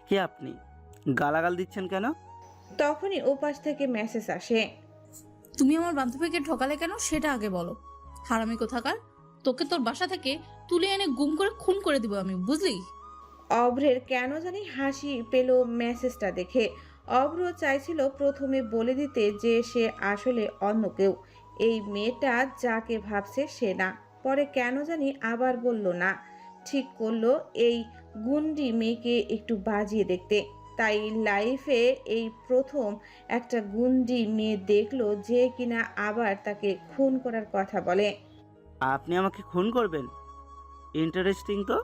কে আপনি? গালাগাল দিচ্ছেন কেন? তখনই ওপাশ থেকে মেসেজ আসে। তুমি আমার বান্ধবীকে ঠকালে কেন সেটা আগে বলো। হারামি কোথাকার, তোকে তোর বাসা থেকে তুলে এনে গুম করে খুন করে দিব আমি, বুঝলি? অভ্রের কেন জানি হাসি পেল মেসেজটা দেখে। অভ্র চাইছিল প্রথমে বলে দিতে যে সে আসলে অন্য কেউ, এই মেয়েটা যাকে ভাবছে সে না। পরে কেন জানি আবার বলল না, ঠিক করলো এই গুন্ডি মেয়েকে একটু বাজিয়ে দেখতে। তাই লাইফে এই প্রথম একটা গুন্ডি মেয়ে দেখলো যে কিনা আবার তাকে খুন করার কথা বলে। আপনি আমাকে খুন করবেন? ইন্টারেস্টিং তো।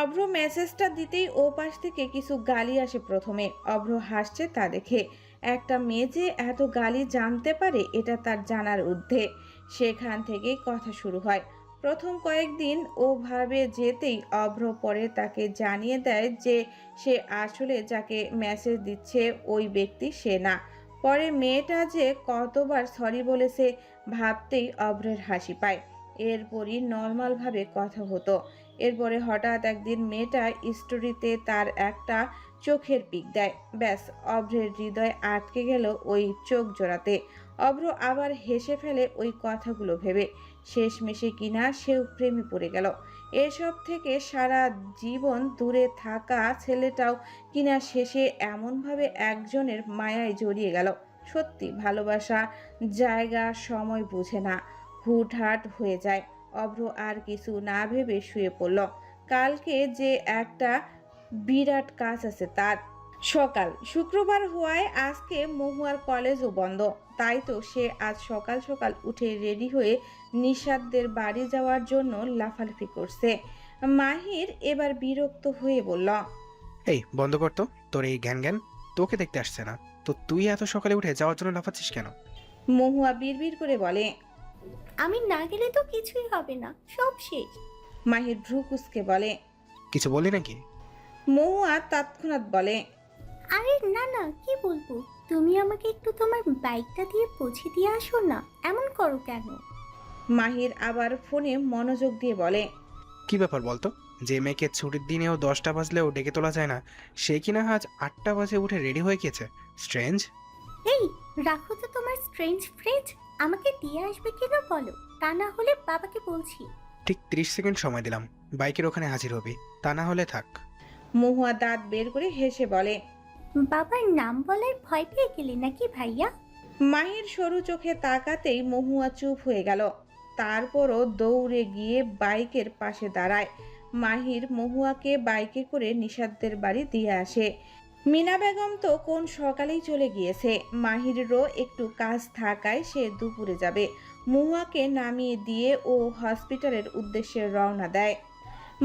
অভ্র মেসেজটা দিতেই ও পাশ থেকে কিছু গালি আসে প্রথমে। অভ্র হাসছে তা দেখে। একটা মেয়ে যে এত গালি জানতে পারে এটা তার জানার ঊর্ধ্বে। সেখান থেকেই কথা শুরু হয়। প্রথম কয়েকদিন ওভাবে যেতেই অভ্র পরে তাকে জানিয়ে দেয় যে সে আসলে যাকে মেসেজ দিচ্ছে ওই ব্যক্তি সে না। পরে মেয়েটা যে কতবার সরি বলেছে ভাবতেই অভ্রের হাসি পায়। এরপরই নর্মালভাবে কথা হতো। এরপরে হঠাৎ একদিন মেয়েটা স্টোরিতে তার একটা চোখের পিক দেয়। ব্যাস, অভ্রের হৃদয় আটকে গেল ওই চোখ জোড়াতে। অভ্র আবার হেসে ফেলে ওই কথাগুলো ভেবে। শেষমেশে কিনা সেও প্রেমে পড়ে গেল। এসব থেকে সারা জীবন দূরে থাকা ছেলেটাও কিনা শেষে এমনভাবে একজনের মায়ায় জড়িয়ে গেল। সত্যি ভালোবাসা জায়গা সময় বুঝে না, হুটহাট হয়ে যায়। অভ্র আর কিছু না ভেবে শুয়ে পড়ল। কালকে যে একটা বিরাট কাজ আছে তার। সকাল শুক্রবার হওয়ায় আজকে মহুয়ার কলেজও বন্ধ। তাই তো সে আজ সকাল সকাল উঠে রেডি হয়ে নিশাদদের বাড়ি যাওয়ার জন্য লাফালাফি করছে। মাহির এবার বিরক্ত হয়ে বলল, এই বন্ধ কর তো তোর এই জ্ঞান জ্ঞান। তোকে দেখতে আসছে না তো তুই এত সকালে উঠে যাওয়ার জন্য লাফাচ্ছিস কেন? মহুয়া বিড়বিড় করে বলে। আমি না গেলে তো কিছুই হবে না, সব শেষ। মাহির ভ্রু কুঁচকে বলে। কিছু বললি নাকি? মহুয়া তৎক্ষণাৎ বলে, আরে না না, কি বলবো, তুমি আমাকে একটু তোমার বাইকটা দিয়ে পৌঁছে দিয়ে আসো না, এমন করো কেন? মাহির আবার ফোনে মনোযোগ দিয়ে বলে, কি ব্যাপার বলতো? যে মেয়েকে ছুটির দিনেও 10টা বাজলেও ডেকে তোলা যায় না, সে কিনা আজ 8টা বাজে উঠে রেডি হয়ে গেছে। স্ট্রেঞ্জ। এই রাখো তো তোমার স্ট্রেঞ্জ ফ্রেঞ্জ, আমাকে দিয়ে আসবে কিনা বলো, তা না হলে বাবাকে বলছি। ঠিক 30 সেকেন্ড সময় দিলাম, বাইকের ওখানে হাজির হবি, তা না হলে থাক। মহুয়া দাঁত বের করে হেসে বলে। বাবার নাম বলায় ভয় পেয়ে গেলে নাকি ভাইয়া? মাহির সরু চোখে তাকাতেই মহুয়া চুপ হয়ে গেল। তারপরও দৌড়ে গিয়ে বাইকের পাশে দাঁড়ায়। মাহির মহুয়াকে বাইকে করে নিশাদদের বাড়ি দিয়ে আসে। মিনা বেগম তো কোন সকালেই চলে গিয়েছে। মাহিরেরও একটু কাজ থাকায় সে দুপুরে যাবে। মহুয়াকে নামিয়ে দিয়ে ও হসপিটালের উদ্দেশ্যে রওনা দেয়।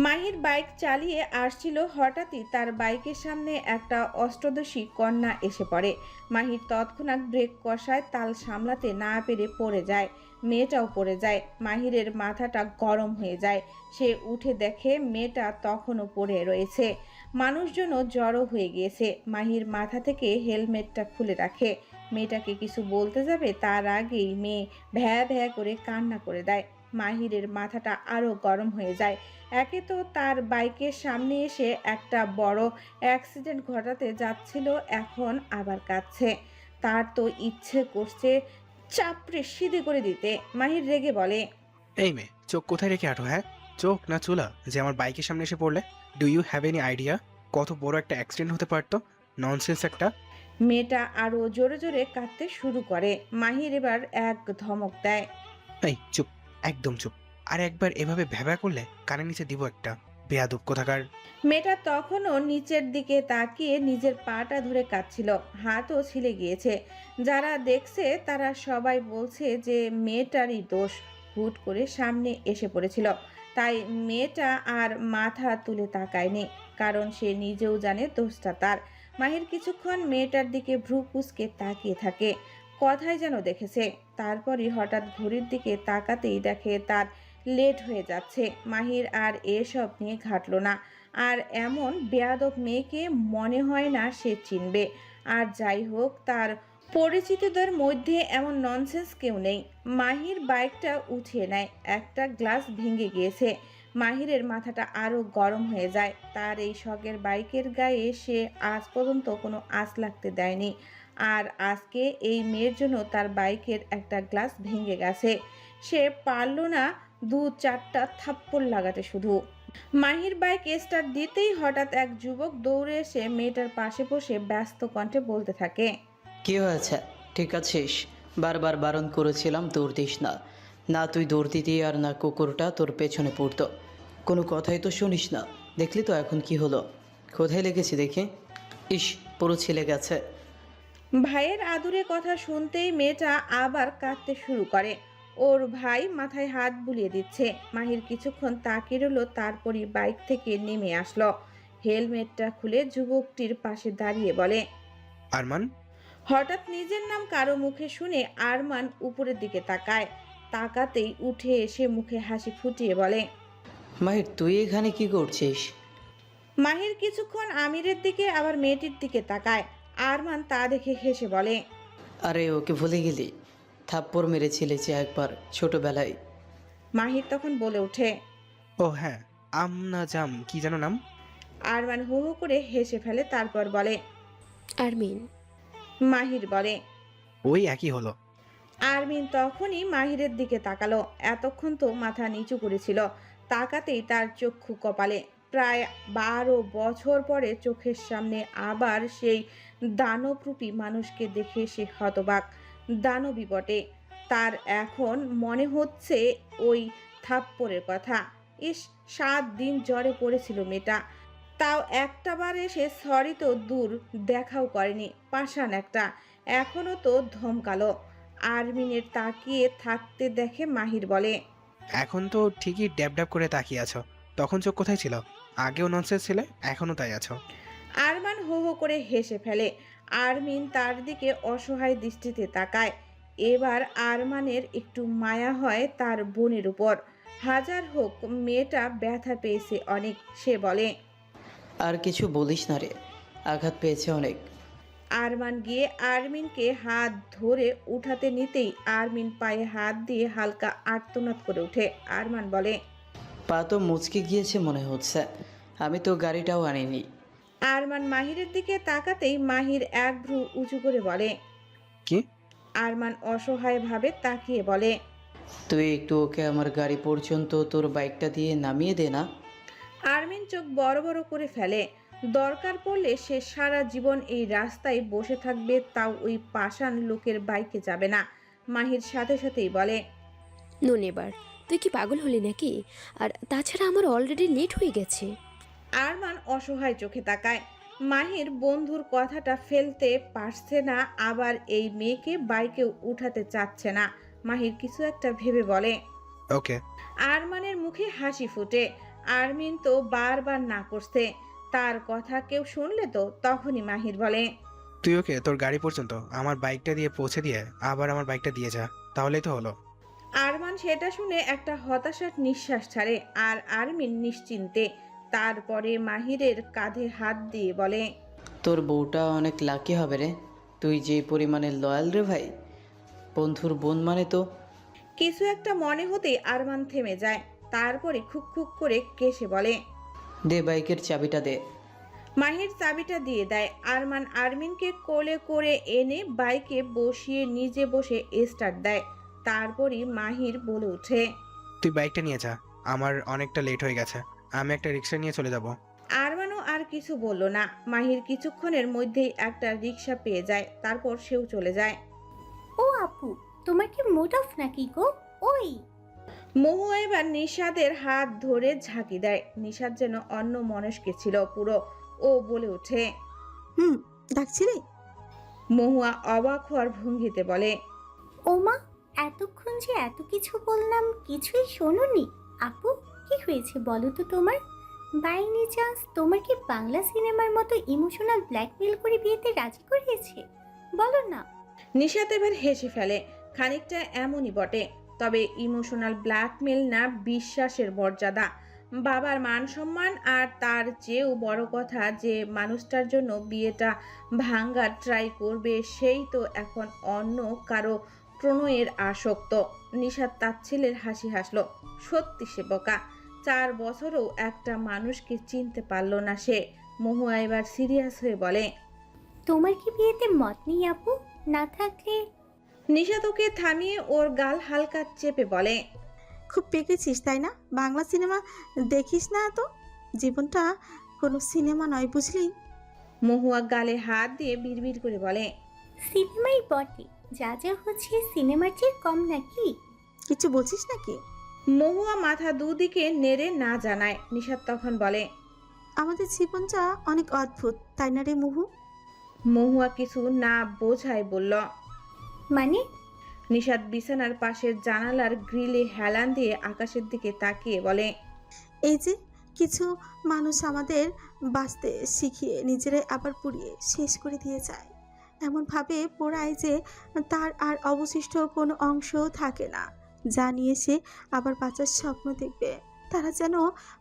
মাহির বাইক চালিয়ে আসছিল, হঠাৎই তার বাইকের সামনে একটা অষ্টদশী কন্যা এসে পড়ে। মাহির তৎক্ষণাৎ ব্রেক কষায়, তাল সামলাতে না পেরে পড়ে যায়। মেয়েটাও পড়ে যায়। মাহিরের মাথাটা গরম হয়ে যায়। সে উঠে দেখে মেয়েটা তখনও পড়ে রয়েছে। মানুষজনও জড়ো হয়ে গিয়েছে। মাহির মাথা থেকে হেলমেটটা খুলে রাখে। মেয়েটাকে কিছু বলতে যাবে তার আগেই মেয়ে ভ্যা ভ্যা করে কান্না করে দেয়। মাহিরের মাথাটা আরও গরম হয়ে যায়। একে তো তার বাইকের সামনে এসে একটা বড় অ্যাক্সিডেন্ট ঘটাতে যাচ্ছিল, এখন আবার কাঁদছে। তার তো ইচ্ছে করছে চাপড়ে সিধে করে দিতে। মাহির রেগে বলে, এই মেয়ে, চোখ কোথায় রেখে আটো? হ্যাঁ, চোখ না চুলা যে আমার বাইকের সামনে এসে পড়লে? Do you have any idea কত বড় একটা অ্যাক্সিডেন্ট হতে পারতো? ননসেন্স একটা। মেয়েটা আরও জোরে জোরে কাঁদতে শুরু করে। মাহির এবার এক ধমক দেয়। এই চুপ, একদম চুপ। আর একবার এভাবে ভ্যাবা করলে কানে নিচে দিব একটা, বেয়াদব কোথাকার। মেয়েটা তখনও নিচের দিকে তাকিয়ে নিজের পাটা ধরে কাঁদছিল, হাতও ছিলে গিয়েছে। যারা দেখছে তারা সবাই বলছে যে মেয়েটারই দোষ, হুট করে সামনে এসে পড়েছিল। তাই মেয়েটা আর মাথা তুলে তাকায়নি, কারণ সে নিজেও জানে দোষটা তার। মাহির কিছুক্ষণ মেয়েটার দিকে ভ্রু কুঁচকে তাকিয়ে থাকে, কথাই যেন দেখেছে। তারপরই হঠাৎ ঘড়ির দিকে তাকাতেই দেখে তার লেট হয়ে যাচ্ছে। মাহির আর এসব নিয়ে ঘাটল না। আর এমন বেয়াদব মেয়েকে মনে হয় না সে চিনবে। আর যাই হোক, তার পরিচিতদের মধ্যে এমন ননসেন্স কেউ নেই। মাহির বাইকটা উঠিয়ে নেয়। একটা গ্লাস ভেঙে গিয়েছে। মাহিরের মাথাটা আরো গরম হয়ে যায়। তার এই শখের বাইকের গায়ে সে আজ পর্যন্ত কোনো আঁচ লাগতে দেয়নি, আর আজকে এই মেয়ের জন্য তার বাইকের একটা গ্লাস ভেঙে গেছে। সে পারল না 2-4টা থাপ্পড় লাগাতে। শুধু মাহির বাইক স্টার্ট দিতেই হঠাৎ এক যুবক দৌড়ে এসে মেয়েটার পাশে বসে ব্যস্ত কণ্ঠে বলতে থাকে। কি হয়েছে? ঠিক আছিস? বারবার বারণ করেছিলাম দৌড় দিস না। না তুই দৌড় দিতি আর না কুকুরটা তোর পেছনে পড়তো। কোনো কথাই তো শুনিস না। দেখলি তো এখন কি হলো? কোথায় লেগেছি দেখি? ইস, পুরো ছিলে গেছে। ভাইয়ের আদুরে কথা শুনতেই মেয়েটা আবার কাঁদতে শুরু করে। ওর ভাই মাথায় হাত বুলিয়ে দিচ্ছে। মাহির কিছুক্ষণ তাকিয়ে রইল, তারপরই বাইক থেকে নেমে আসলো। হেলমেটটা খুলে যুবকটির পাশে দাঁড়িয়ে বলে। আরমান? হঠাৎ নিজের নাম কারো মুখে শুনে আরমান উপরের দিকে তাকায়। তাকাতেই উঠে এসে মুখে হাসি ফুটিয়ে বলে। মাহির, তুই এখানে কি করছিস? মাহির কিছুক্ষণ আমিরের দিকে আবার মেয়েটির দিকে তাকায়। আরমান তা দেখে হেসে বলে। আরে ওকে ভুলে গেলি? থাপ্পড় মেরেছিলে যে একবার ছোটবেলায়। মাহির তখন বলে ওঠে। ও হ্যাঁ, আমনা জাম কি যেন নাম? আরমান হু হু করে হেসে ফেলে, তারপর বলে। আরমিন। মাহির বলে। ওই একই হলো। আরমিন তখনই মাহিরের দিকে তাকালো। এতক্ষণ তো মাথা নিচু করেছিল, তাকাতেই তার চক্ষু কপালে। প্রায় 12 বছর পরে চোখের সামনে আবার সেই দানবরূপী মানুষকে দেখে সে হতবাক। দানবী বটে, তার এখন মনে হচ্ছে ওই থাপ্পড়ের কথা। ইস, 7 দিন জ্বরে পড়েছিল মেয়েটা, তাও একটাবার এসে সরি তো দূর, দেখাও করেনি। পাষাণ একটা, এখনো তো ধমকালো। আরমিনের তাকিয়ে থাকতে দেখে মাহির বলে। এখন তো ঠিকই ড্যাব ড্যাব করে তাকিয়ে আছো, তখন চোখ কোথায় ছিল? আগেও ননসেন্স ছিলে, এখনো তাই আছো। আরমান হো হো করে হেসে ফেলে। আরমিন তার দিকে অসহায় দৃষ্টিতে তাকায়। এবার আরমানের একটু মায়া হয় তার বোনের উপর। হাজার হোক মেয়েটা ব্যথা পেয়েছে অনেক। সে বলে। আর কিছু বলিস না রে, আঘাত পেয়েছে অনেক। আরমান গিয়ে আরমিনকে হাত ধরে উঠাতে নিতেই আরমিন পায়ে হাত দিয়ে হালকা আর্তনাদ করে ওঠে। আরমান বলে। পা তো মুচকে গিয়েছে মনে হচ্ছে। আমি তো গাড়িটাও আনিনি। আরমান মাহিরের দিকে তাকাতেই মাহির এক ভ্রু উঁচু করে বলে। কি? আরমান অসহায়ভাবে তাকিয়ে বলে। তুই একটু ওকে আমার গাড়ি পর্যন্ত তোর বাইকটা দিয়ে নামিয়ে দে না। আরমিন চোখ বড় বড় করে ফেলে। দরকার পড়লে সে সারা জীবন এই রাস্তায় বসে থাকবে, তাও ওই পাষাণ লোকের বাইকে যাবে না। মাহির সাথে সাথেই বলে। নুন এবার, তুই কি পাগল হলি নাকি? আর তাছাড়া আমার অলরেডি লেট হয়ে গেছে। আরমান অসহায় চোখে তাকায়। মাহির বন্ধুর কথাটা ফেলতে পারছে না, আবার এই মেয়েকে বাইকে উঠাতে চাচ্ছে না। মাহির কিছু একটা ভেবে বলে। ওকে। আরমানের মুখে হাসি ফুটে। আরমিন তো বারবার না করছে, তার কথা কেউ শুনলে তো। তখনই মাহির বলে। তুই ওকে তোর গাড়ি পর্যন্ত আমার বাইকটা দিয়ে পৌঁছে দিয়ে আবার আমার বাইকটা দিয়ে যা, তাহলেই তো হলো। আরমান সেটা শুনে একটা হতাশার নিঃশ্বাস ছাড়ে, আর আরমিন নিশ্চিন্তে। তারপরে মাহিরের কাঁধে হাত দিয়ে বলে। তোর বউটা অনেক লাকি হবে রে, তুই যে পরিমাণে লয়াল রে ভাই। বন্ধুর বোন মানে তো। কিছু একটা মনে হতেই আরমান থেমে যায়। তারপরে খুক খুক করে কেসে বলে। দে বাইকের চাবিটা দে। মাহির চাবিটা দিয়ে দেয়। আরমান আরমিনকে কোলে করে এনে বাইকে বসিয়ে নিজে বসে স্টার্ট দেয়। তারপরই মাহির বলে ওঠে। তুই বাইকটা নিয়ে যা, আমার অনেকটা লেট হয়ে গেছে, আমি একটা রিক্সা নিয়ে চলে যাব। আরমানও আর কিছু বলল না। মাহির কিছুক্ষণের মধ্যেই একটা রিক্সা পেয়ে যায়, তারপর সেও চলে যায়। ও আপু, তোমার কি মুড অফ নাকি গো? ওই মহু এবার নিশাদের হাত ধরে ঝাঁকি দেয়। নিশাদ যেন অন্য মনস্কে ছিল পুরো। ও বলে ওঠে। ডাকছিলে? মহুয়া অবাক হওয়ার ভঙ্গিতে বলে। ওমা, এতক্ষণ যে এত কিছু বললাম, কিছুই শোনোনি? আপু, কি হয়েছে বলো তো তোমার? বাই এনি চান্স তোমার কি বাংলা সিনেমার মতো ইমোশনাল ব্ল্যাকমেল করে বিয়েতে রাজি করিয়েছে? বলো না। নিশাদ এবার হেসে ফেলে। খানিকটা এমনই বটে, তবে ইমোশনাল ব্ল্যাকমেল না, বিশ্বাসের মর্যাদা, বাবার মান সম্মান, আর তার চেয়েও বড় কথা যে মানুষটার জন্য বিয়েটা ভাঙ্গার ট্রাই করবে সেই তো এখন অন্য কারো প্রণয়ের আসক্ত। নিশাদ তাচ্ছিলের হাসি হাসলো। সত্যি সে বোকা, 4 বছরও একটা মানুষকে চিনতে পারল না সে। মহুয়া এবার সিরিয়াস হয়ে বলে, তোমার কি বিয়েতে মত নেই আপু? না থাকলে নিশাত ওকে থামিয়ে ওর গাল হালকা চেপে বলে, খুব পেকেছিস তাই না? বাংলা সিনেমা দেখিস না তো? জীবনটা কোনো সিনেমা নয়, বুঝলি? মহুয়া গালে হাত দিয়ে বিড়বিড় করে বলে, সিনেমাই বটে, যা যা হচ্ছে সিনেমার চেয়ে কম নাকি? কিছু বলছিস নাকি? মহুয়া মাথা দুদিকে নেড়ে না জানায়। নিশাত তখন বলে, আমাদের জীবনটা অনেক অদ্ভুত, তাই না রে মুহু? মহুয়া কিছু না বোঝায় বলল। মানে? নিশাত বিছানার পাশের জানালার গ্রিলে হেলান দিয়ে আকাশের দিকে তাকিয়ে বলে, এই যে কিছু মানুষ আমাদের বাঁচতে শিখিয়ে নিজেরাই আবার পুড়িয়ে শেষ করে দিয়ে যায়। এমনভাবে পোড়ায় যে তার আর অবশিষ্ট কোনো অংশও থাকে না, যা নিয়ে সে আবার বাঁচার স্বপ্ন দেখবে। তারা যেন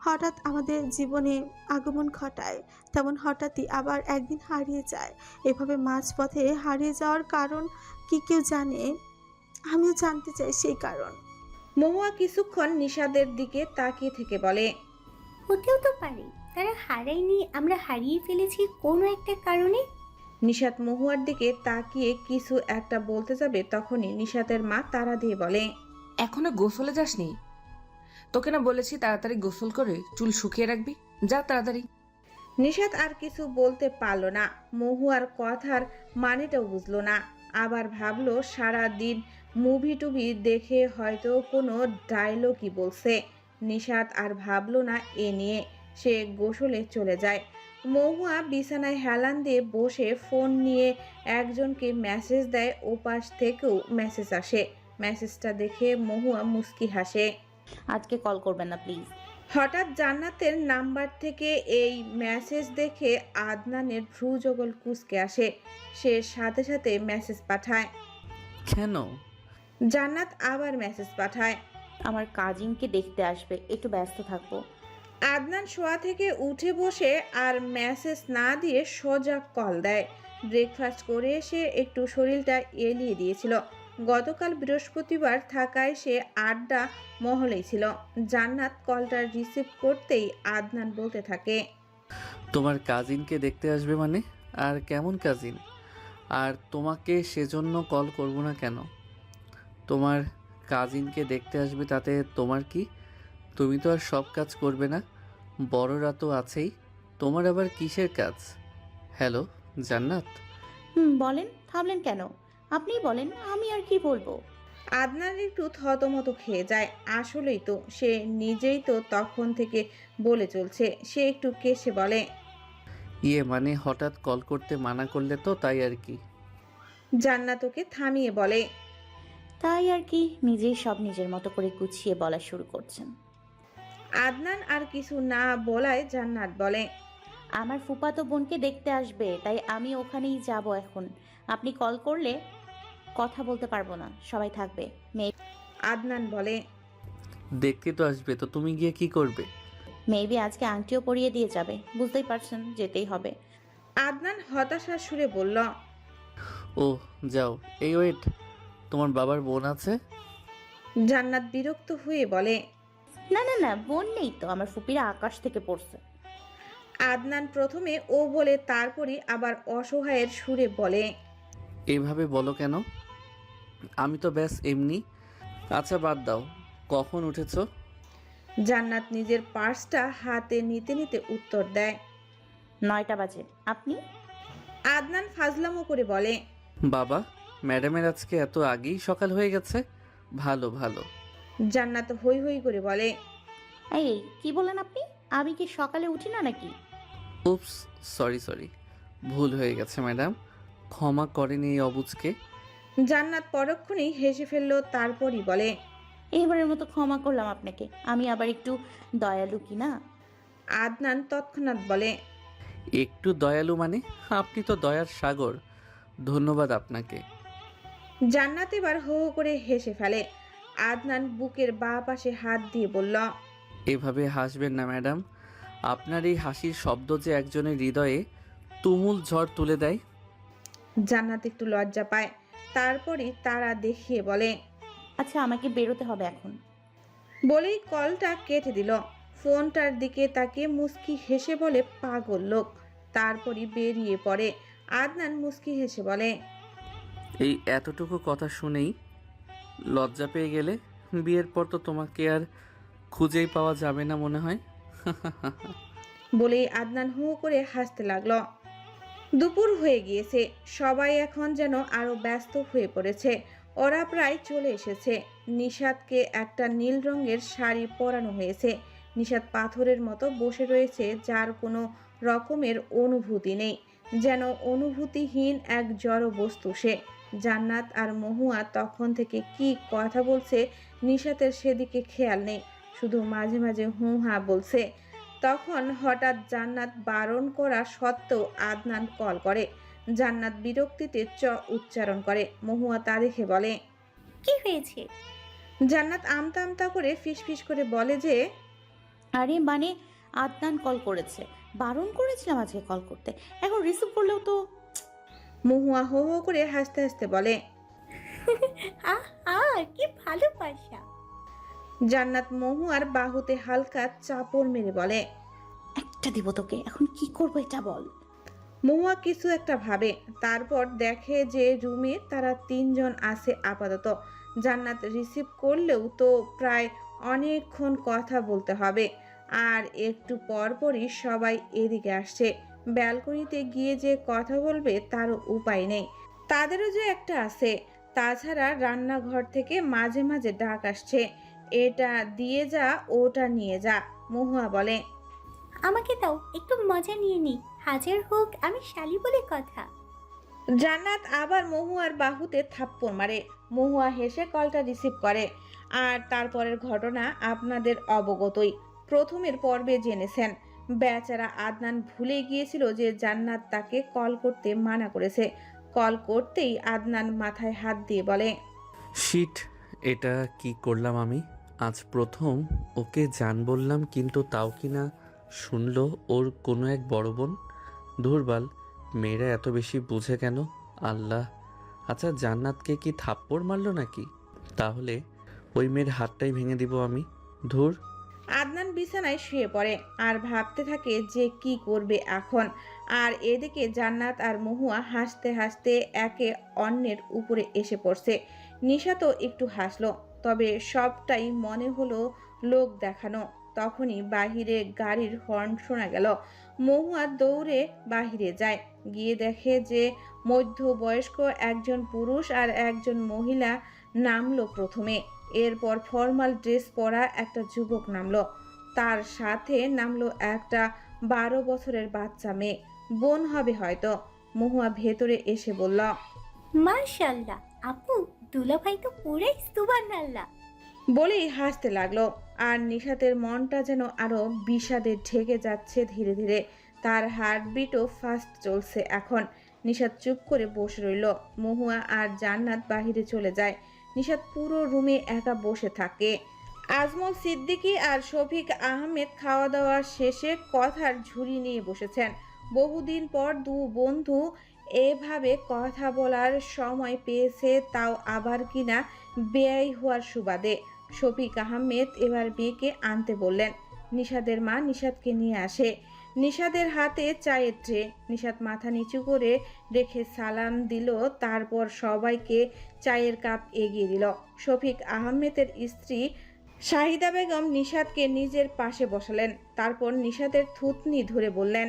হঠাৎ আমাদের জীবনে আগমন ঘটায়, তেমন হঠাৎই আবার একদিন হারিয়ে যায়। এভাবে মাঝপথে হারিয়ে যাওয়ার কারণ কি কেউ জানে? আমিও জানতে চাই সেই কারণ। মহুয়া কিছুক্ষণ নিশাদের দিকে তাকিয়ে থেকে বলে, হতেও তো পারে তারা হারায়নি, আমরা হারিয়ে ফেলেছি কোনো একটা কারণে। নিশাত মহুয়ার দিকে তাকিয়ে কিছু একটা বলতে যাবে, তখনই নিশাতের মা তাড়া দিয়ে বলে, এখনো গোসলে যাসনি? তোকে না বলেছি তাড়াতাড়ি গোসল করে চুল শুকিয়ে রাখবি, যা তাড়াতাড়ি। নিশাত আর কিছু বলতে পারল না। মহুয়ার কথার মানেটাও বুঝলো না। আবার ভাবলো সারা দিন মুভি টুভি দেখে হয়তো কোনো ডায়লগই বলছে। নিশাত আর ভাবলো না এ নিয়ে। সে গোসলে চলে যায়। মহুয়া বিছানায় হেলান দিয়ে বসে ফোন নিয়ে একজনকে মেসেজ দেয়। ওপাশ থেকেও মেসেজ আসে। মেসেজটা দেখে মহুয়া মুচকি হাসে। আজকে কল করবেন না প্লিজ। হঠাৎ জান্নাতের নাম্বার থেকে এই মেসেজ দেখে আদনানের ভ্রু যুগল কুঁচকে আসে। সে সাথে সাথে মেসেজ পাঠায়। কেন? জান্নাত আবার মেসেজ পাঠায়। আমার কাজিনকে দেখতে আসবে, একটু ব্যস্ত থাকবো। আদনান শোয়া থেকে উঠে বসে আর মেসেজ না দিয়ে সোজা কল দেয়। ব্রেকফাস্ট করে এসে একটু শরীরটা এলিয়ে দিয়েছিল। গতকাল বৃহস্পতিবার থাকায় সে আড্ডা মহলেই ছিল। জান্নাত কলটা রিসিভ করতেই আদনান বলতে থাকে, তোমার কাজিনকে দেখতে আসবে মানে? আর কেমন কাজিন? আর তোমাকে সেজন্য কল করব না কেন? তোমার কাজিনকে দেখতে আসবে তাতে তোমার কি? তুমি তো আর সব কাজ করবে না, বড়রা তো আছেই। তোমার আবার কিসের কাজ? হ্যালো জান্নাত। বলেন, থামলেন কেন? আপনিই বলেন, আমি আর কি বলবো। আদনান একটু থতমত খেয়ে যায়। আসলেই তো সে নিজেই তো তখন থেকে বলে চলছে। সে একটু কেসে বলে, মানে হঠাৎ কল করতে মানা করলে তো, তাই আর কি। জান্নাত ওকে থামিয়ে বলে, তাই আর কি, নিজেই সব নিজের মতো করে গুছিয়ে বলা শুরু করছেন। আদনান আর কিছু না বলায় জান্নাত বলে, আমার ফুফাতো বোনকে দেখতে আসবে, তাই আমি ওখানেই যাব এখন। আপনি কল করলে কথা বলতে পারবো না, সবাই থাকবে। আদনান বলে, দেখতে তো আসবে, তো তুমি গিয়ে কি করবে? মেবি আজকে আংটিও পরিয়ে দিয়ে যাবে, বুঝতেই পারছেন, যেতেই হবে। আদনান হতাশার সুরে বলল, ও যাও। এই ওয়েট, তোমার বাবার বোন আছে? জান্নাত বিরক্ত হয়ে বলে, না না না, বোন নেই তো, আমার ফুপিরা আকাশ থেকে পড়ছে। আদনান প্রথমে ও বলে তারপরই আবার অসহায়ের সুরে বলে, এভাবে বলো কেন? আমি তো ব্যাস এমনি। আচ্ছা বাদ দাও, কখন উঠেছো? জান্নাত নিজের পার্সটা হাতে নিতে নিতে উত্তর দেয়, 9টা বাজে। আপনি? আদনান ফাজলামো করে বলে, বাবা, ম্যাডামের আজকে এত আগেই সকাল হয়ে গেছে। ভালো ভালো। জান্নাত হই হই করে বলে, এই কি বলেন আপনি? আমি কি সকালে উঠি না নাকি? উপস, সরি, ভুল হয়ে গেছে ম্যাডাম, ক্ষমা করেন এই অবুজকে। জান্নাত পরক্ষণেই হেসে ফেলল, তারপরই বলে, এবারের মতো ক্ষমা করলাম আপনাকে, আমি আবার একটু দয়ালু কি না? আদনান তৎক্ষণাৎ বলে, একটু দয়ালু মানে? আপনি তো দয়ার সাগর, ধন্যবাদ আপনাকে। জান্নাত এবার হো হো করে হেসে ফেলে। আদনান বুকের বাঁ পাশে হাত দিয়ে বলল, এভাবে হাসবেন না ম্যাডাম, আপনার এই হাসির শব্দ যে একজনের হৃদয়ে তুমুল ঝড় তুলে দেয়। জান্নাত একটু লজ্জা পায়, তারপরই তারা দেখিয়ে বলে, আচ্ছা, আমাকে বেরোতে হবে এখন। বলেই কলটা কেটে দিল। ফোনটার দিকে তাকে মুস্কি হেসে বলে পাগল লোক। তারপরই বেরিয়ে পড়ে। আদনান মুস্কি হেসে বলে, এই এতটুকু কথা শুনেই লজ্জা পেয়ে গেলে? বিয়ের পর তো তোমাকে আর খুঁজেই পাওয়া যাবে না মনে হয়। বলেই আদনান হু করে হাসতে লাগলো। দুপুর হয়ে গিয়েছে, সবাই এখন যেন আরো ব্যস্ত হয়ে পড়েছে। ওরা প্রায় চলে এসেছে। নিশাদকে একটা নীল রঙের শাড়ি পরানো হয়েছে। নিশাদ পাথরের মতো বসে রয়েছে, যার কোনো রকমের অনুভূতি নেই, যেন অনুভূতিহীন এক জড় বস্তু সে। জান্নাত আর মহুয়া তখন থেকে কি কথা বলছে নিশাতের সেদিকে খেয়াল নেই, শুধু মাঝে মাঝে হুঁ হাঁ বলছে। তখন হঠাৎ জান্নাত বারণ করা সত্ত্বেও আদনান কল করে। জান্নাত বিরক্তিতে উচ্চারণ করে। মহুয়া তা দেখে বলে, কি হয়েছে? জান্নাত আমতা আমতা করে ফিসফিস করে বলে যে, আরে মানে আদনান কল করেছে, বারণ করেছিলাম আজকে কল করতে, এখন রিসিভ করলেও তো। মহুয়া হো হো করে হাসতে হাসতে বলে, কি ভালোবাসা। জান্নাত মহুয়ার বাহুতে হালকা চাপড় মেরে বলে, একটা দিব তোকে, এখন কি করবো এটা বল। মহুয়া কিছু একটা ভাবে, তারপর দেখে যে রুমে তারা 3 জন আছে আপাতত। জান্নাত রিসিভ করলেও তো প্রায় অনেকক্ষণ কথা বলতে হবে, আর একটু পরপরই সবাই এদিকে আসছে। ব্যালকনিতে গিয়ে যে কথা বলবে তারও উপায় নেই, তাদেরও যে একটা আছে। তাছাড়া রান্নাঘর থেকে মাঝে মাঝে ডাক আসছে, এটা দিয়ে যা, ওটা নিয়ে যা। মহুয়া বলে, আমাকে দাও, একটু মজা নিয়ে নি, হাজার হোক আমি শালি বলে কথা। জান্নাত আবার মহুয়ার বাহুতে থাপ্পড় মারে। মহুয়া হেসে কলটা রিসিভ করে। আর তারপরের ঘটনা আপনাদের অবগতই, প্রথমের পর্বে জেনেছেন। বেচারা আদনান ভুলে গিয়েছিল যে জান্নাত তাকে কল করতে মানা করেছে। কল করতেই আদনান মাথায় হাত দিয়ে বলে, শিট, এটা কি করলাম আমি? আজ প্রথম ওকে জান বললাম, কিন্তু তাও কি না শুনলো ওর কোনো এক বড় বোন। ধুরবাল, মেয়েরা এত বেশি বুঝে কেন? আল্লাহ! আচ্ছা, জান্নাতকে কি থাপ্পড় মারলো নাকি? তাহলে ওই মেয়ের হাতটাই ভেঙে দিব আমি। ধুর! আদনান বিছানায় শুয়ে পড়ে আর ভাবতে থাকে যে কি করবে এখন। আর এদিকে জান্নাত আর মহুয়া হাসতে হাসতে একে অন্যের উপরে এসে পড়ছে। নিশা তো একটু হাসলো, তবে সবটাই মনে হলো লোক দেখানো। তখনই বাহিরে গাড়ির হর্ন শোনা গেল। মহুয়া দৌড়ে বাহিরে যায়, গিয়ে দেখে যে মধ্যবয়স্ক একজন পুরুষ আর একজন মহিলা নামলো প্রথমে। এরপর ফর্মাল ড্রেস পরা একটা যুবক নামলো, তার সাথে নামলো একটা 12 বছরের বাচ্চা মেয়ে, বোন হবে হয়তো। মহুয়া ভেতরে এসে বলল, মাশাআল্লাহ আপু, দুলাভাই তো পুরাই সুবহানাল্লাহ। বলেই হাসতে লাগলো। আর নিশাতের মনটা যেন আরো বিষাদে ঢেকে যাচ্ছে ধীরে ধীরে। তার হার্টবিটও ফাস্ট চলছে এখন। নিশাত চুপ করে বসে রইল। মহুয়া আর জান্নাত বাহিরে চলে যায়। নিশাত পুরো রুমে একা বসে থাকে। আজমল সিদ্দিকী আর শফিক আহমেদ খাওয়া দাওয়া শেষে কথার ঝুড়ি নিয়ে বসেছেন। বহুদিন পর দু বন্ধু এভাবে কথা বলার সময় পেয়েছে, তাও আবার কিনা বেয়াই হওয়ার সুবাদে। শফিক আহমেদ এবার মেয়েকে আনতে বললেন। নিশাদের মা নিশাদকে নিয়ে আসে। নিশাদের হাতে চায়ের ট্রে। নিশাদ মাথা নিচু করে রেখে সালাম দিল, তারপর সবাইকে চায়ের কাপ এগিয়ে দিল। শফিক আহমেদের স্ত্রী শাহিদা বেগম নিশাদকে নিজের পাশে বসালেন, তারপর নিশাদের থুতনি ধরে বললেন,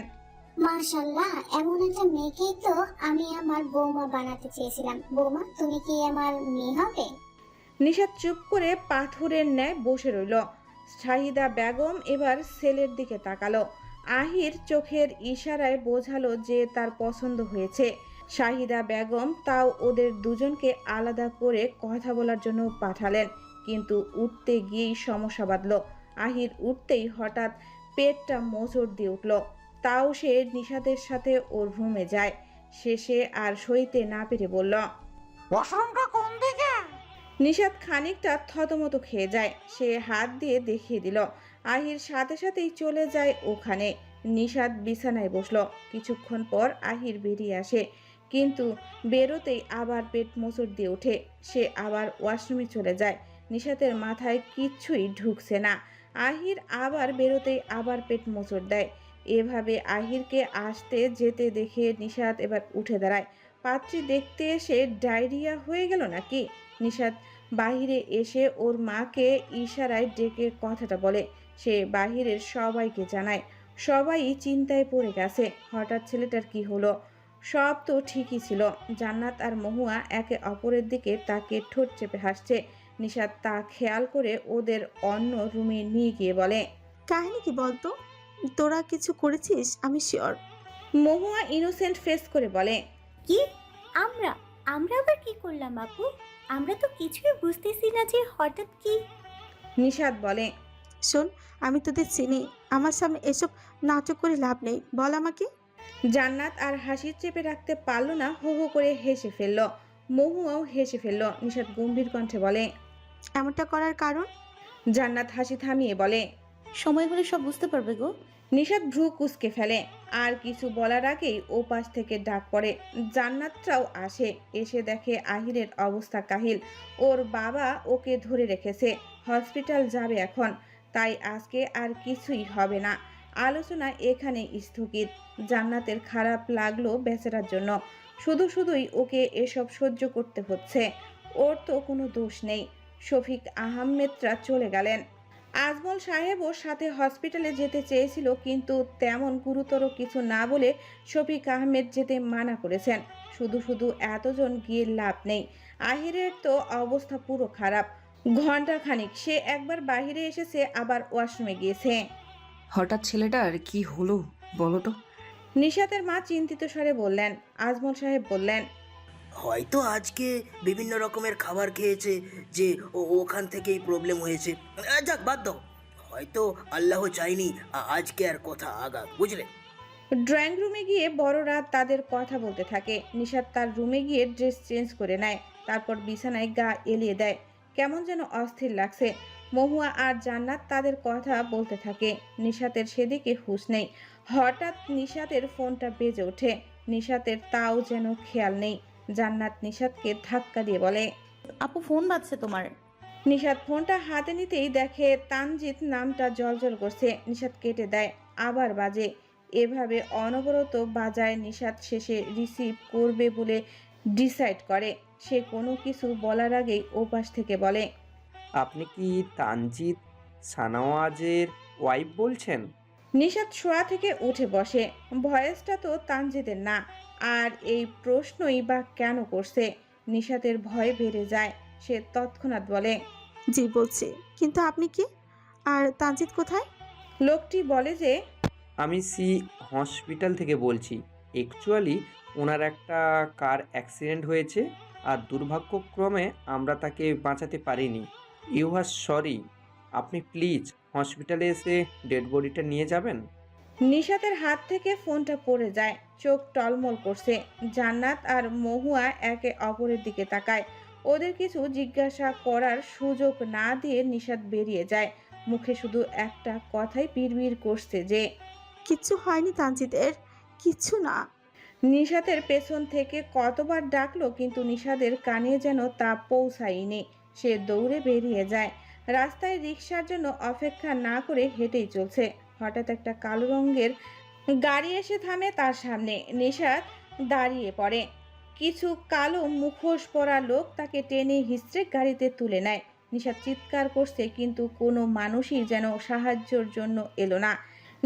মাশাআল্লাহ, এমন একটা মেয়েকেই তো আমি আমার বৌমা বানাতে চেয়েছিলাম। বৌমা, তুমি কি আমার মেয়ে হবে? নিশাদ চুপ করে পাথরের ন্যায় বসে রইল। শাহিদা বেগম এবার ছেলের দিকে তাকালো। আহির চোখের ইশারায় বোঝালো যে তার পছন্দ হয়েছে। শাহিদা বেগম তাও ওদের দুজনকে আলাদা করে কথা বলার জন্য পাঠালেন, কিন্তু উঠতে গিয়েই সমস্যা বাঁধল। আহির উঠতেই হঠাৎ পেটটা মোচড় দিয়ে উঠল। তাও সে নিশাদের সাথে ওর রুমে যায়। শেষে আর সইতে না পেরে বলল, ওয়াশরুমটা কোন দিকে? নিশাদ খানিকটা থতমত খেয়ে যায়। সে হাত দিয়ে দেখিয়ে দিল। আহির সাথে সাথেই চলে যায় ওখানে। নিশাদ বিছানায় বসলো। কিছুক্ষণ পর আহির বেরিয়ে আসে, কিন্তু বেরোতেই আবার পেট মোচড় দিয়ে ওঠে। সে আবার ওয়াশরুমে চলে যায়। নিশাতের মাথায় কিচ্ছুই ঢুকছে না। আহির আবার বেরোতেই আবার পেট মোচড় দেয়। এভাবে আহিরকে আসতে যেতে দেখে নিশাত এবার উঠে দাঁড়ায়। পাত্রী দেখতে এসে ডায়রিয়া হয়ে গেল নাকি? নিশাত বাহিরে এসে ওর মাকে ইশারায় ডেকে কথাটা বলে। সে বাহিরের সবাইকে জানায়। সবাই চিন্তায় পড়ে গেছে, হঠাৎ ছেলেটার কি হলো। সব তো ঠিকই ছিল। জান্নাত আর মহুয়া একে অপরের দিকে তাকে ঠোঁট চেপে হাসছে। নিশাত তা খেয়াল করে ওদের অন্য রুমে নিয়ে গিয়ে বলে, কাহিনী কি বলতো? তোরা কিছু করেছিস? আমি শিওর। মহুয়া ইনোসেন্ট ফেস করে বলে, কি? আমরা আমরা আবার কি করলাম আপু? আমরা তো কিছুই বুঝতেছি না যে হঠাৎ কি। নিশাত বলে, শোন, আমি তোদের চিনি, আমার সামনে এসব নাটক করে লাভ নেই, বল আমাকে। জান্নাত আর হাসি চেপে রাখতে পারলো না, হো হো করে হেসে ফেললো। মহুয়াও হেসে ফেললো। নিশাত গম্ভীর কণ্ঠে বলে, এমনটা করার কারণ? জান্নাত হাসি থামিয়ে বলে, সময় হলে সব বুঝতে পারবে গো। নিশাত ভ্রু কুঁচকে ফেলে। আর কিছু বলার আগেই ওপাশ থেকে ডাক পড়ে। জান্নাতরাও আসে। এসে দেখে আহিরের অবস্থা কাহিল। ওর বাবা ওকে ধরে রেখেছে, হসপিটাল যাবে এখন। তাই আজকে আর কিছুই হবে না। আলোচনা এখানে স্থগিত। জান্নাতের খারাপ লাগলো বেচারার জন্য। শুধুই ওকে এসব সহ্য করতে হচ্ছে। ওর তো কোনো দোষ নেই। শফিক আহমেদরা চলে গেলেন। আজমল সাহেবও সাথে হসপিটালে যেতে চেয়েছিল, কিন্তু তেমন গুরুতর কিছু না বলে শফিক আহমেদ যেতে মানা করেছেন। শুধু এতজন গিয়ে লাভ নেই। আহিরের তো অবস্থা পুরো খারাপ। ঘন্টাখানিক সে একবার বাইরে এসেছে, আবার ওয়াশরুমে গিয়েছে। হঠাৎ ছেলেটার কি হলো বলো তো? নিশাতের মা চিন্তিত স্বরে বললেন। আজমল সাহেব বললেন, হয়তো আজকে বিভিন্ন রকমের খাবার খেয়েছে, যে ওখান থেকেই প্রবলেম হয়েছে। যাক, বাদ দাও। হয়তো আল্লাহ চাইনি আজকে আর কথা আগাক, বুঝলে? ড্রয়িং রুমে গিয়ে বড়রা তাদের কথা বলতে থাকে। নিশাত তার রুমে গিয়ে ড্রেস চেঞ্জ করে নেয়। তারপর বিছানায় গা এলিয়ে দেয়। কেমন যেন অস্থির লাগছে। মহুয়া আর জান্নাত তাদের কথা বলতে থাকে। নিশাতের সেদিকে হুঁশ নেই। হঠাৎ নিশাতের ফোনটা বেজে ওঠে। নিশাতের তাও যেন খেয়াল নেই। জান্নাত নিশাতকে ধাক্কা দিয়ে বলে, আপু ফোন বাজছে তোমার। নিশাত ফোনটা হাতে নিতেই দেখে তানজিৎ নামটা জলজল করছে। নিশাত কেটে দেয়, আবার বাজে। এভাবে অনবরত বাজায়। নিশাত শেষে রিসিভ করবে বলে ডিসাইড করে। সে কোনো কিছু বলার আগেই ওপাশ থেকে বলে, আপনি কি তানজিৎ সানাওয়াজের ওয়াইফ বলছেন? নিশাত শোয়া থেকে উঠে বসে। ভয়েসটা তো তানজিতের না, আর এই প্রশ্নই বা কেন করছে? নিশাতের ভয় বেড়ে যায়। সে তৎক্ষণাৎ বলে, জি বলছি, কিন্তু আপনি কি? আর তানজিৎ কোথায়? লোকটি বলে যে, আমি হসপিটাল থেকে বলছি। অ্যাকচুয়ালি ওনার একটা কার অ্যাক্সিডেন্ট হয়েছে, আর দুর্ভাগ্যক্রমে আমরা তাকে বাঁচাতে পারিনি। You are sorry. আপনি প্লিজ হসপিটালে এসে ডেড বডিটা নিয়ে যাবেন। নিশাতের হাত থেকে ফোনটা পড়ে যায়। চোখ টলমল করছে। জান্নাত আর মহুয়া একে অপরের দিকে তাকায়। ওদের কিছু জিজ্ঞাসা করার সুযোগ না দিয়ে নিশাত বেরিয়ে যায়। মুখে শুধু একটা কথাই বিড়বিড় করছে যে, কিচ্ছু হয়নি তানজিদের, কিচ্ছু না। নিশাতের পেছন থেকে কতবার ডাকলো, কিন্তু নিশাতের কানে যেন তা পৌঁছায়নি। সে দৌড়ে বেরিয়ে যায়। রাস্তায় রিকশার জন্য অপেক্ষা না করে হেঁটেই চলছে। হঠাৎ একটা কালো রঙের গাড়ি এসে থামে তার সামনে। নিশাত দাঁড়িয়ে পড়ে। কিছু কালো মুখোশ পরা লোক তাকে টেনে হিঁচড়ে গাড়িতে তুলে নেয়। নিশাত চিৎকার করছে, কিন্তু কোনো মানুষই যেন সাহায্যের জন্য এলো না।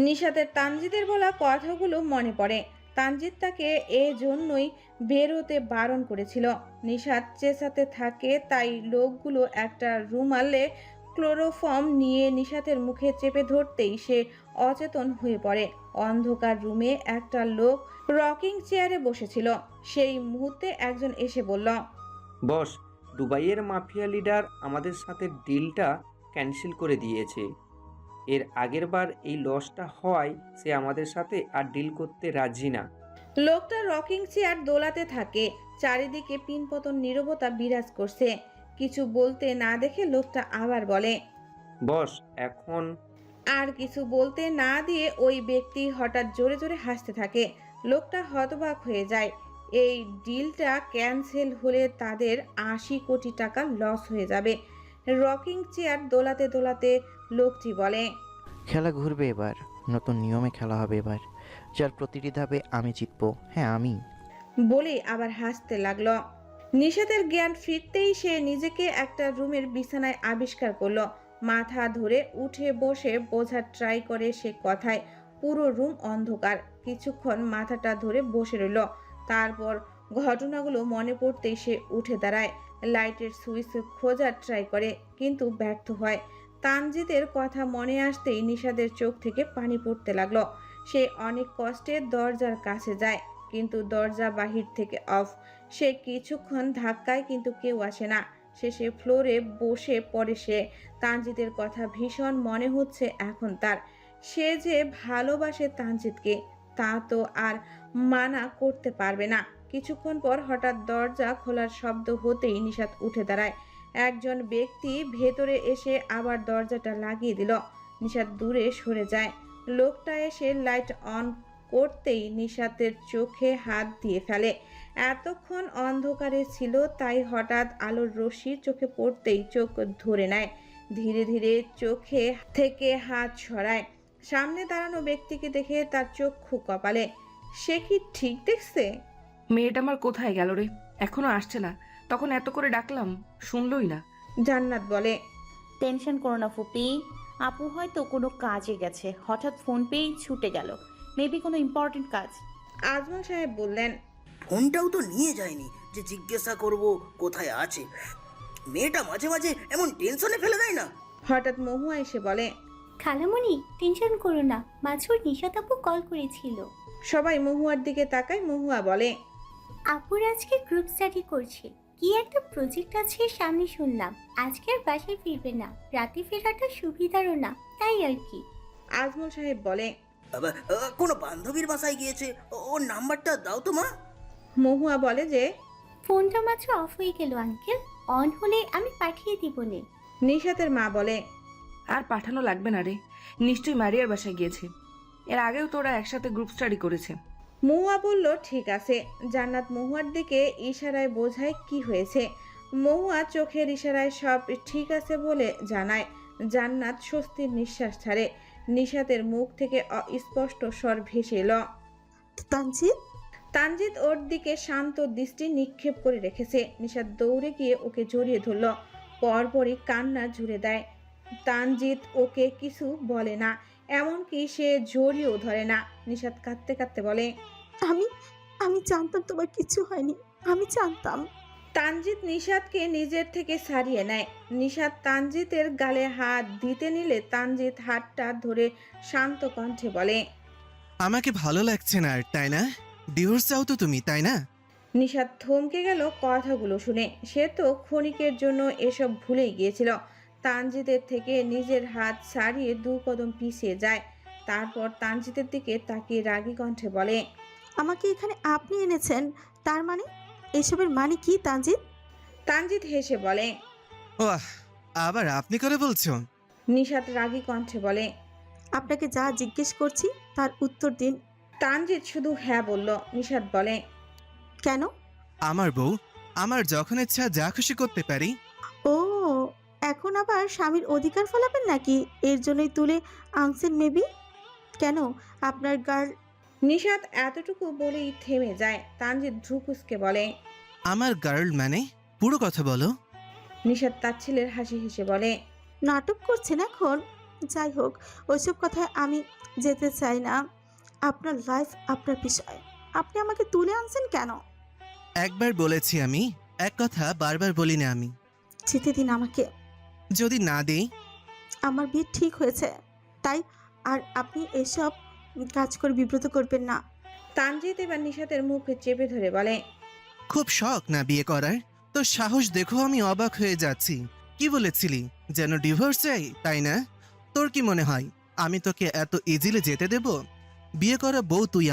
নিশাতের তানজিদের বলা কথাগুলো মনে পড়ে। তানজিদ তাকে এজন্যই বেরোতে বারণ করেছিল। নিশাত চেঁচাতে থাকে, তাই লোকগুলো একটা রুমালে ক্লোরোফর্ম নিয়ে নিশাতের মুখে চেপে ধরতেই সে অচেতন হয়ে পড়ে। অন্ধকার রুমে একটা লোক রকিং চেয়ারে বসেছিল। সেই মুহূর্তে একজন এসে বলল, বস, দুবাইয়ের মাফিয়া লিডার আমাদের সাথে ডিলটা ক্যান্সেল করে দিয়েছে। এর আগের বার এই লসটা হয়, সে আমাদের সাথে আর ডিল করতে রাজি না। লোকটা রকিং চেয়ার দোলাতে থাকে। চারিদিকে পিনপতন নীরবতা বিরাজ করছে। কিছু বলতে না দেখে লোকটা আবার বলে, বস, এখন আর কিছু বলতে না দিয়ে ওই ব্যক্তি হঠাৎ জোরে জোরে হাসতে থাকে। লোকটা হতবাক হয়ে যায়। এই ডিলটা ক্যান্সেল হলে তাদের 80 কোটি টাকা লস হয়ে যাবে। রকিং চেয়ার দোলাতে দোলাতে লোকটি বলে, খেলা ঘুরবে এবার, নতুন নিয়মে খেলা হবে এবার, যার প্রতিটি ধাপে আমি জিতবো। হ্যাঁ আমি। বলে আবার হাসতে লাগলো। নিশাতের জ্ঞান ফিরতেই সে নিজেকে একটা রুমের বিছানায় আবিষ্কার করলো। মাথা ধরে উঠে বসে বোঝার ট্রাই করে সে কথায়। পুরো রুম অন্ধকার। কিছুক্ষণ মাথাটা ধরে বসে রইল। তারপর ঘটনাগুলো মনে পড়তেই সে উঠে দাঁড়ায়। লাইটের সুইচ খোঁজার ট্রাই করে, কিন্তু ব্যর্থ হয়। তানজিদের কথা মনে আসতেই নিশাদের চোখ থেকে পানি পড়তে লাগলো। সে অনেক কষ্টে দরজার কাছে যায়, কিন্তু দরজা বাহির থেকে অফ। সে কিছুক্ষণ ধাক্কায়, কিন্তু কেউ আসে না। শেষে ফ্লোরে বসে পড়ে সে। তানজিদের কথা ভীষণ মনে হচ্ছে এখন তার। সে যে ভালোবাসে তানজিদকে, তা তো আর মানা করতে পারবে না। কিছুক্ষণ পর হঠাৎ দরজা খোলার শব্দ হতেই নিশাত উঠে দাঁড়ায়। একজন ব্যক্তি ভেতরে এসে আবার দরজাটা লাগিয়ে দিল। নিশাত দূরে সরে যায়। লোকটা এসে লাইট অন করতেই নিশাতের চোখে হাত দিয়ে ফেলে। এতক্ষণ অন্ধকারে ছিল, তাই হঠাৎ আলোর রশ্মি চোখে পড়তেই চোখ ধরে নেয়। ধীরে ধীরে চোখে থেকে হাত সরায়। সামনে দাঁড়ানো ব্যক্তিকে দেখে তার চক্ষু কপালে। সে কি ঠিক দেখছে? মেয়েটা আমার কোথায় গেল রে? এখনো আসছে না। তখন এত করে ডাকলাম, শুনলই না। জান্নাত বলে, টেনশন করো না ফুপি, আপু হয়তো কোনো কাজে গেছে, হঠাৎ ফোন পেয়েই ছুটে গেল, মেবি কোনো ইম্পর্টেন্ট কাজ। আজমল সাহেব বললেন, ফোনটাও তো নিয়ে যায়নি যে জিজ্ঞাসা করব কোথায় আছে। মেয়েটা মাঝে মাঝে এমন টেনশনে ফেলে দেয় না। হঠাৎ মহুয়া এসে বলে, খালামণি টেনশন করো না, মাঝুর নিশাত আপু কল করেছিল। সবাই মহুয়ার দিকে তাকায়। মহুয়া বলে, আপুর আজকে গ্রুপ স্টাডি করছে, কি একটা প্রজেক্ট আছে সামনে শুনলাম। আজকে আর বাসায় ফিরবে না, রাতে ফেরাটা সুবিধারও না, তাই আর কি। আজমল সাহেব বলে, কোনো বান্ধবীর বাসায় গিয়েছে, ওর নাম্বারটা দাও তো মা। মহুয়া বলে যে, ফোনটা মাত্র অফ হয়ে গেল আঙ্কেল, অন হলে আমি পাঠিয়ে দিব নে। নিশাতের মা বলে, আর পাঠানো লাগবে না রে, নিশ্চয়ই মারিয়ার বাসায় গিয়েছে। এর আগেও তোরা একসাথে গ্রুপ স্টাডি করেছে। মহুয়া বলল, ঠিক আছে। জান্নাত মহুয়ার দিকে ইশারায় বোঝায় কি হয়েছে। মহুয়া চোখের ইশারায় সব ঠিক আছে বলে জানায়। জান্নাত স্বস্তির নিঃশ্বাস ছাড়ে। নিশাতের মুখ থেকে অস্পষ্ট স্বর ভেসে এলো, তানজিদ। তানজিদ ওর দিকে শান্ত দৃষ্টি নিক্ষেপ করে রেখেছে। নিশাত দৌড়ে গিয়ে ওকে জড়িয়ে ধরল। পরপরই কান্না জুড়ে দেয়। তানজিদ ওকে কিছু বলে না, এমনকি সে জড়িয়েও ধরে না। নিশাত কাঁদতে কাঁদতে বলে, আমি আমি জানতাম তোমার কিছু হয়নি, আমি জানতাম। তানজিদ নিশাতকে নিজের থেকে ছাড়িয়ে নেয়। নিশাত তানজিদের গালে হাত দিতে নিলে তানজিদ হাতটা ধরে শান্ত কণ্ঠে বলে, আমাকে ভালো লাগছে না আর, তাই না? ডিভোর্স চাও তো তুমি, তাই না? নিশাত থমকে গেল কথাগুলো শুনে। সে তো ক্ষণিকের জন্য এসব ভুলেই গিয়েছিল। তানজিদের থেকে নিজের হাত ছাড়িয়ে 2 কদম পিছিয়ে যায়। তারপর তানজিদের দিকে তাকিয়ে রাগী কণ্ঠে বলে, আমাকে এখানে আপনি এনেছেন, তার মানে এসবের মানে কি তানজিদ? তানজিদ হেসে বলে, ওহ, আবার আপনি করে বলছো? নিশাত রাগী কণ্ঠে বলে, আপনাকে যা জিজ্ঞেস করছি তার উত্তর দিন। তানজিদ শুধু হ্যাঁ বলল। নিশাত বলে, কেন? আমার বউ, আমার যখন ইচ্ছা যা খুশি করতে পারি। ও, এখন আবার স্বামীর অধিকার ফলাবেন নাকি? এর জন্যই তুলে আনছেন মেবি। কেন আপনার গার্ল? নিশাত এতটুকু বলেই থেমে যায়। তানজিদ ধ্রুকুসকে বলে, আমার গার্ল মানে? পুরো কথা বলো। নিশাত তার ছেলের হাসি হেসে বলে, নাটক করছেন এখন? যাই হোক, ওইসব কথায় আমি যেতে চাই না। আপনার লাইফ আপনার বিষয়, আপনি আমাকে তুলে আনছেন কেন? একবার বলেছি আমি, এক কথা বারবার বলি না আমি। যেতে দিন আমাকে। যদি না দেই? আমার বিয়ে ঠিক হয়েছে, তাই আর আপনি এসব কাজ করে বিব্রত করবেন না। তানজিদ এবার নিশাতের মুখে চেপে ধরে বলে, খুব শখ না বিয়ে করার? তো সাহস দেখো, আমি অবাক হয়ে যাচ্ছি। কি বলেছিলি, যেন ডিভোর্স চাই, তাই না? তোর কি মনে হয় আমি তোকে এত ইজিলি যেতে দেব? বিয়ে করা বউ তুই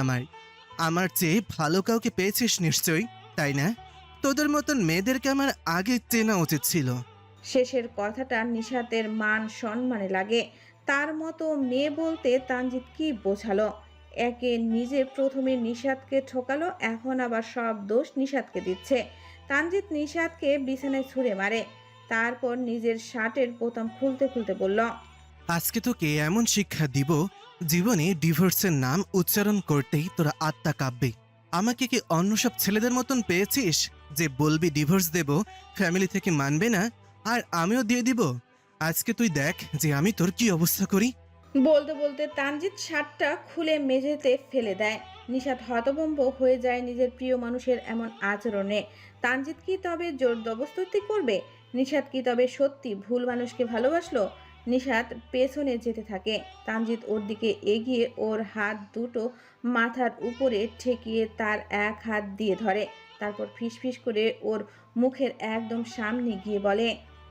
আমার চেয়ে ভালো কাউকে পেয়েছিস নিশ্চয়ই, তাই না? তোদের মতন মেয়েদেরকে আমার আগে চেনা উচিত ছিল। শেষের কথাটা নিশাতের মান সম্মানে লাগে। তার মতো মেয়ে বলতে তানজিদ কি বোঝালো? একে নিজে প্রথমে নিশাতকে ঠকালো, এখন আবার সব দোষ নিশাতকে দিচ্ছে। তানজিদ নিশাতকে বিছানায় ছুঁড়ে মারে। তারপর নিজের শার্টের বোতাম খুলতে খুলতে বলল, আজকে তোকে এমন শিক্ষা দিব, জীবনে ডিভোর্সের নাম উচ্চারণ করতেই তোরা আত্মা কাঁপবে। আমাকে কি অন্য সব ছেলেদের মতন পেয়েছিস যে বলবি ডিভোর্স দেব, ফ্যামিলি থেকে মানবে না, আর আমিও দিয়ে দিব? আজকে তুই দেখ যে আমি তোর কি অবস্থা করি। বলতে বলতে তানজিৎ শার্টটা খুলে মেঝেতে ফেলে দেয়। নিশাত হতভম্ব হয়ে যায় নিজের প্রিয় মানুষের এমন আচরণে। তানজিৎ কি তবে জোর জবরদস্তি করবে? নিশাত কি তবে সত্যি ভুল মানুষকে ভালোবাসলো? নিশাত পেছনে যেতে থাকে। তানজিৎ ওর দিকে এগিয়ে ওর হাত দুটো মাথার উপরে ঠেকিয়ে তার এক হাত দিয়ে ধরে। তারপর ফিসফিস করে ওর মুখের একদম সামনে গিয়ে বলে,